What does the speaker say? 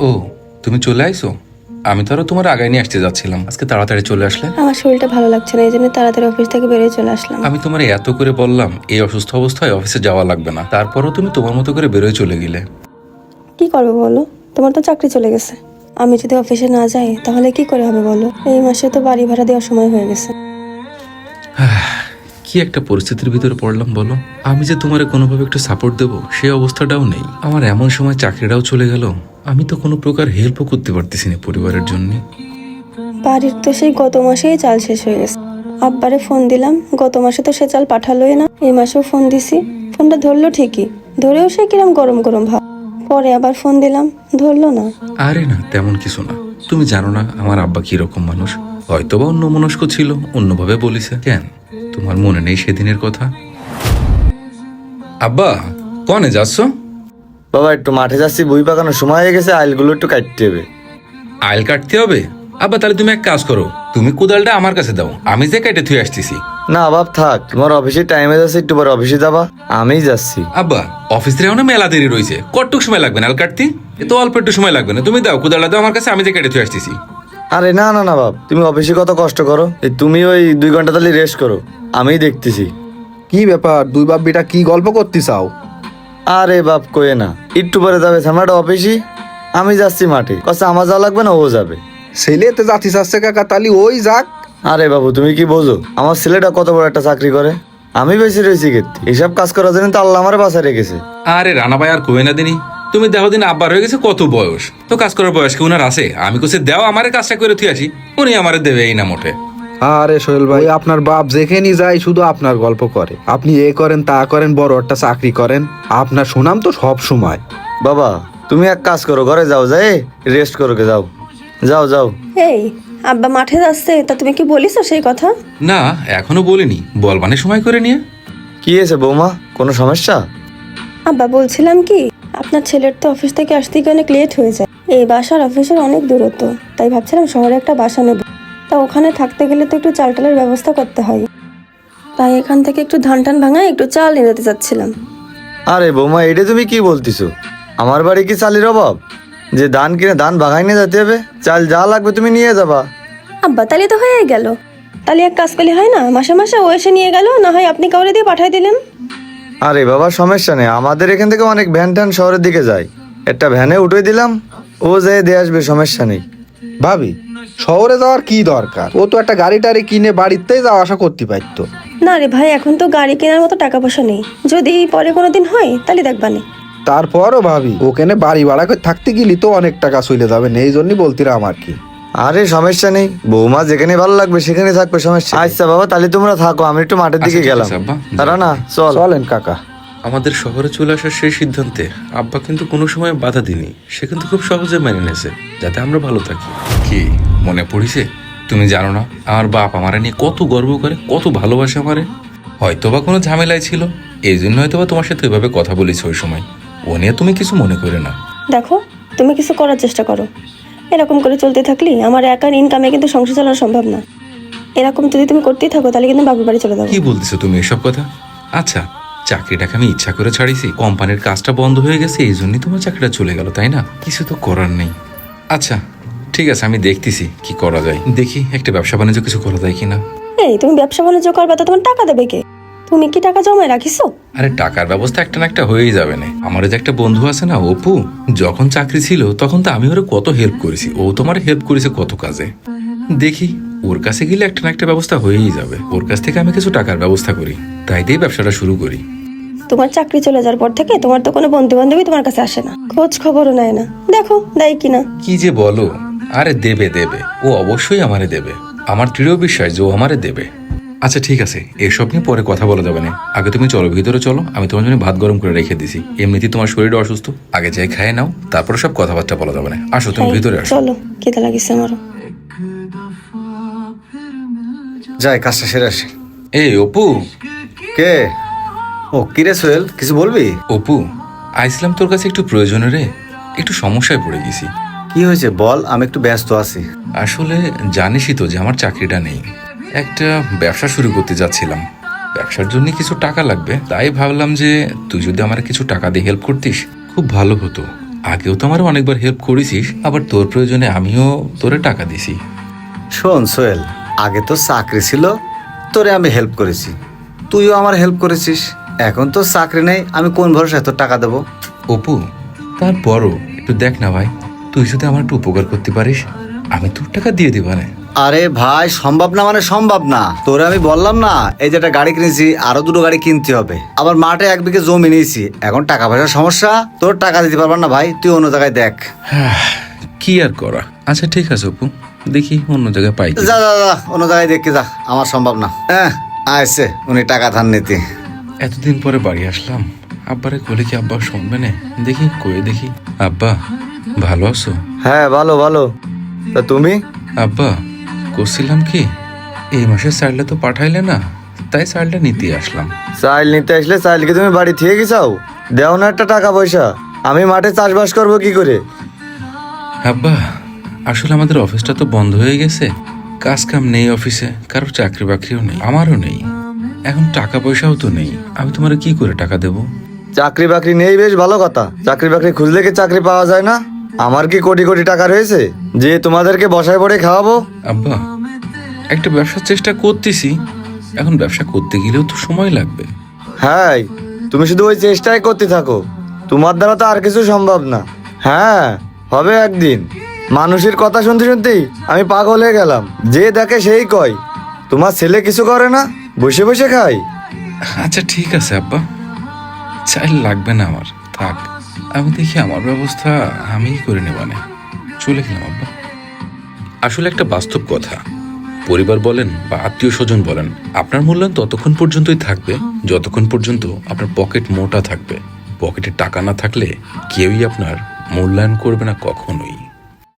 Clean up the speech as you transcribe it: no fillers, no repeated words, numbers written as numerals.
ও, তুমি চলে আইছো? আমি তো আরো তোমার আগায় নিয়ে আসতে যাচ্ছিলাম, আজকে তাড়াতাড়ি চলে আসলে। আমার শরীরটা ভালো লাগছে না, এই জন্য তাড়াতাড়ি অফিস থেকে বেরিয়ে চলে আসলাম। আমি তোমার এত করে বললাম এই অসুস্থ অবস্থায় অফিসে যাওয়া লাগবে না, তারপরও তুমি তোমার মতো করে বেরোয় চলে গেলে। কি করবে বলো, তোমার তো চাকরি চলে গেছে। আমি যদি অফিসে না যাই তাহলে কি করে হবে বলো? এই মাসে তো বাড়ি ভাড়া দেওয়ার সময় হয়ে গেছে। কি একটা পরিস্থিতির ভিতরে পড়লাম বলো। আমি যে তোমার কোনোভাবে একটু সাপোর্ট দেবো সেই অবস্থাটাও নেই আমার। এমন সময় চাকরিটাও চলে গেল, আমি তো কোনো প্রকার হেল্পও করতে পারতেছি না পরিবারের জন্য। বাড়ির তো সেই গত মাসেই চাল শেষ হয়ে গেছে। আব্বারে ফোন দিলাম, গত মাসে তো সে চাল পাঠালোই না। এই মাসেও ফোন দিছি, ফোনটা ধরলো ঠিকই, ধরেও সে কিরম গরম গরম ভাব। পরে আবার ফোন দিলাম, ধরলো না। আরে না, তেমন কিছু না। তুমি জানো না আমার আব্বা কিরকম মানুষ, হয়তোবা অন্য মনস্ক ছিল, অন্যভাবে বলিছে। কেন তোমার মনে নেই সেদিনের কথা? আব্বা, কনে যাচ্ছ? বাবা একটু মাঠে যাচ্ছি, বই পাকানোর সময় হয়ে গেছে, আইলগুলো একটু কাটতে হবে। আইল কাটতে হবে? আব্বা তাহলে তুমি এক কাজ করো, তুমি কোদালটা আমার কাছে দাও, আমি যে কেটে থুয়ে আসতেছি। না বাপ থাক, তোমার অফিসে টাইমে যাচ্ছে, একটু পরে অফিসে যাবা, আমি যাচ্ছি। আব্বা অফিস থেকে না মেলা দেরি রয়েছে, কতটুক সময় লাগবে না আল কাটতে? এ তো অল্প একটু সময় লাগবে না, তুমি দাও কোদালটা দাও আমার কাছে, আমি যে কেটে থুয়ে আসতেছি। আরে না না না বাপ, তুমি অফিসে কত কষ্ট করো, তুমি ওই 2 ঘন্টা তাহলে রেস্ট করো, আমি দেখতেছি। কি ব্যাপার, দুই বাপ বেটা কি গল্প করতে চাও? আরে বাপ কয়ে না, একটু পরে যাবে সামনাটা অফিসে, আমি যাচ্ছি মাঠে। কথা আমার যাওয়া লাগবে না, ও যাবে। ছেলেতে যাচ্ছি চাচ্ছে কাকা, তালি ওই যাক। আরে বাবু তুমি কি বোঝো, আমার ছেলেটা কত বড় একটা চাকরি করে, আমি বেশি রয়েছি ক্ষেত্রে এসব কাজ করার জন্য তো আল্লাহ আমার বাসায় রেখেছে। আরে রানা ভাই আর কই না দিনি, তুমি দেখো দিন আব্বার হয়ে গেছে কত বয়স, তো কাজ করার বয়স কি উনার আছে? আমি কোসে দেও আমারে কাজটা করে থুই আসি, উনি আমারে দেবে এই না মোটে। আরে সোহেল ভাই, আপনার বাপ যেখানেই যায় শুধু আপনার গল্প করে। আপনি এ করেন তা করেন, বড় একটা চাকরি করেন, আপনার সুনাম তো সব সময়। বাবা তুমি এক কাজ করো, ঘরে যাও, যাই রেস্ট করো, যাও যাও যাও। এই আব্বা মাঠে যাচ্ছে, তা তুমি কি বলিস সেই কথা? না এখনো বলিনি, বলবানে সময় করে নিয়ে। কি হয়েছে বৌমা, কোনো সমস্যা? আব্বা বলছিলাম কি, আপনার ছেলের তো অফিস থেকে আসতে গিয়ে অনেক লেট হয়ে যায়। এই বাসার অফিসের অনেক দূরত্ব, তাই ভাবছিলাম শহরে একটা বাসা নেব। তা ওখানে থাকতে গেলে তো একটু চাল টালের ব্যবস্থা করতে হয়, তাই এখান থেকে একটু ধান টান ভাঙায় একটু চাল নিয়ে যেতে চাচ্ছিলাম। আরে বৌমা এটা তুমি কি বলতিছো, আমার বাড়ি কি চালের অভাব যে ধান কিনে ধান বাগাই নিয়ে যেতে হবে? চাল যা লাগবে তুমি নিয়ে যাবা। আব্বা তাহলে তো হয়ে গেল, তাহলে এক কাজ করলে হয় না, মাসে মাসে ও এসে নিয়ে গেল, না হয় আপনি কাউরে দিয়ে পাঠাই দিলেন। আরে বাবা সমস্যা নেই, আমাদের এখান থেকে অনেক ভ্যান ট্যান শহরের দিকে যায়, একটা ভ্যানে উঠে দিলাম, ও যেয়ে দিয়ে আসবে, সমস্যা নেই। ভাবি শহরে যাওয়ার কি দরকার, ও তো একটা গাড়ি টাড়ি কিনে বাড়িতেই যাওয়া আসা করতে পারতো। না রে ভাই, এখন তো গাড়ি কেনার মতো টাকা পয়সা নেই, যদি পরে কোনোদিন হয় তাহলে দেখবানে। তারপরও ভাবি ওখানে বাড়ি ভাড়া করে থাকতে গেলি তো অনেক টাকা চলে যাবে, এই জন্যই বলতিরাম আর কি। আরে সমস্যা নেই, বৌমা যেখানে ভালো লাগবে সেখানে থাকবে, সমস্যা। আচ্ছা বাবা তাহলে তোমরা থাকো, আমি একটু মাঠের দিকে আচ্ছা, ঠিক গেলাম। আছে, আব্বা। তারা না চল। চলেন কাকা। আমাদের শহরে চলে আসার সেই সিদ্ধান্তে আব্বা কিন্তু কোনো সময় বাধা দিনি, সে কিন্তু খুব সহজে মেনে নিয়েছে যাতে আমরা ভালো থাকি। কি মনে পড়িছে? তুমি জানো না আমার বাপ আমারে নিয়ে কত গর্ব করে, কত ভালোবাসে আমারে। হয়তোবা কোনো ঝামেলায় ছিল, এই জন্য হয়তোবা তোমার সাথে ওইভাবে কথা বলেছি ওই সময়, ও নিয়ে তুমি কিছু মনে করে না। দেখো তুমি কিছু করার চেষ্টা করো, এরকম করে চলতে থাকলে আমার একার ইনকামে কিন্তু সংসার চালানো সম্ভব না। এরকম যদি তুমি করতেই থাকো তাহলে কিন্তু বাপের বাড়ি চলে যাবো। কি বলতেছো তুমি এসব কথা? আচ্ছা চাকরিটাকে আমি ইচ্ছা করে ছাড়িয়েছি, কোম্পানির কাজটা বন্ধ হয়ে গেছে এই জন্যই তোমার চাকরিটা চলে গেল, তাই না? কিছু তো করার নেই। আচ্ছা ঠিক আছে, আমি দেখতেছি কি করা যায়, দেখি একটা ব্যবসা বাণিজ্য কিছু করা যায় কিনা। এই তুমি ব্যবসা বাণিজ্য করবে, তো তোমার টাকা দেবে কে? তুমি কি টাকা জমায় রাখিছো? আরে টাকার ব্যবস্থা একটা না একটা হয়েই যাবে না। আমার যে একটা বন্ধু আছে না অপু, যখন চাকরি ছিল তখন তো আমি ওরে কত হেল্প করেছি, ও তোমার হেল্প করেছে কত কাজে। দেখি ওর কাছে গেলে একটা না একটা ব্যবস্থা হয়েই যাবে, ওর কাছ থেকে আমি কিছু টাকার ব্যবস্থা করি, তাই দিয়ে ব্যবসাটা শুরু করি। তোমার চাকরি চলে যাওয়ার পর থেকে তোমার তো কোনো বন্ধু বান্ধবী তোমার কাছে আসে না, খোঁজ খবরও নেয় না, দেখো দেয় কিনা। কি যে বলো, আরে দেবে দেবে, ও অবশ্যই আমারে দেবে, আমার দৃঢ় বিশ্বাস যে ও আমারে দেবে। আচ্ছা ঠিক আছে, এসব নিয়ে পরে কথা বলা যাবে না, আগে তুমি চলো ভিতরে চলো, আমি তোমার জন্য ভাত গরম করে রেখে দিছি, এমনিতেই তোমার শরীরটা অসুস্থ, আগে যাই খায় নাও, তারপরে সব কথাবার্তা বলা যাবে না। আসো তুমি ভিতরে আসো। চলো, খেতে লাগিছে আমারও। যাই কাজটা সেরে আসে। এই অপু। কে? ও কিরে সোহেল, কিছু বলবি? অপু আইসলাম তোর কাছে একটু প্রয়োজনে রে, একটু সমস্যায় পড়ে গেছি। কি হয়েছে বল, আমি একটু ব্যস্ত আছি। আসলে জানিসই তো যে আমার চাকরিটা নেই, একটা ব্যবসা শুরু করতে যাচ্ছিলাম, ব্যবসার জন্য কিছু টাকা লাগবে, তাই ভাবলাম যে তুই যদি আমার কিছু টাকা দিয়ে হেল্প করতিস খুব ভালো হতো। আগেও তো আমার অনেকবার হেল্প করেছিস, আবার তোর প্রয়োজনে আমিও তোরে টাকা দিছি। শোন সোহেল, আগে তো চাকরি ছিল, তোরে আমি হেল্প করেছি, তুইও আমার হেল্প করেছিস। এখন তো চাকরি নেই, আমি কোন ভরসায় তোর টাকা দেবো? অপু, তারপরও একটু দেখ না ভাই, তুই যদি আমার একটু উপকার করতে পারিস, আমি তোর টাকা দিয়ে দিবানে। আরে ভাই, সম্ভব না মানে সম্ভব না। তোরে আমি বললাম না, এই যে একটা গাড়ি কিনেছি, আরো দুটো গাড়ি কিনতে হবে, আবার মাঠে 1 বিঘে জমি নিয়েছি। এখন টাকা পয়সার সমস্যা, তোর টাকা দিতে পারবার না ভাই, তুই অন্য জায়গায় দেখ। কি আর করা। আচ্ছা ঠিক আছে অপু, দেখি অন্য জায়গায় পাই কি। যা যা যা, অন্য জায়গায় দেখে যা, আমার সম্ভব না। হ্যাঁ, আসছে উনি টাকা ধার নিতে। এতদিন পরে বাড়ি আসলাম, আব্বারে বলে কি আব্বা শুনবে না? দেখি কয়ে দেখি। আব্বা ভালো আছো? হ্যাঁ ভালো ভালো। তা তুমি? আব্বা করছিলাম কি, এই মাসের চাইলটা তো পাঠাইলে না, তাই চাইলটা নিতে আসলাম। চাইল নিতে আসলে চাইলকে তুমি বাড়ি থেকে গেছাও, দেও না একটা টাকা পয়সা, আমি মাঠে চাষবাস করবো কি করে? আব্বা আসলে আমাদের অফিসটা তো বন্ধ হয়ে গেছে, কাজ কাম নেই অফিসে, কারোর চাকরি বাকরিও নেই, আমারও নেই। এখন টাকা পয়সাও তো নেই, আমি তোমার কি করে টাকা দেব? চাকরি বাকরি নেই বেশ ভালো কথা, চাকরি বাকরি খুঁজলে কি চাকরি পাওয়া যায় না? আমার কি কোটি কোটি টাকা রয়েছে যে তোমাদেরকে বসায় পড়ে খাওয়াবো? আব্বা একটা ব্যবসার চেষ্টা করতেছি, এখন ব্যবসা করতে গেলেও তো সময় লাগবে। হ্যাঁ, তুমি শুধু ওই চেষ্টাই করতে থাকো, তোমার দ্বারা তো আর কিছু সম্ভব না। হ্যাঁ হবে একদিন। মানুষের কথা শুনতে শুনতেই আমি পাগল হয়ে গেলাম, যে দেখে সেই কয় তোমার ছেলে কিছু করে না, বসে বসে খায়। আচ্ছা ঠিক আছে আব্বা, চাইল লাগবে না আমার, থাক, আমি দেখি আমার ব্যবস্থা আমিই করে নেবানে। চলে গেলাম আব্বা। আসলে একটা বাস্তব কথা, পরিবার বলেন বা আত্মীয় স্বজন বলেন, আপনার মূল্যায়ন ততক্ষণ পর্যন্তই থাকবে যতক্ষণ পর্যন্ত আপনার পকেট মোটা থাকবে। পকেটে টাকা না থাকলে কেউই আপনার মূল্যায়ন করবে না কখনোই।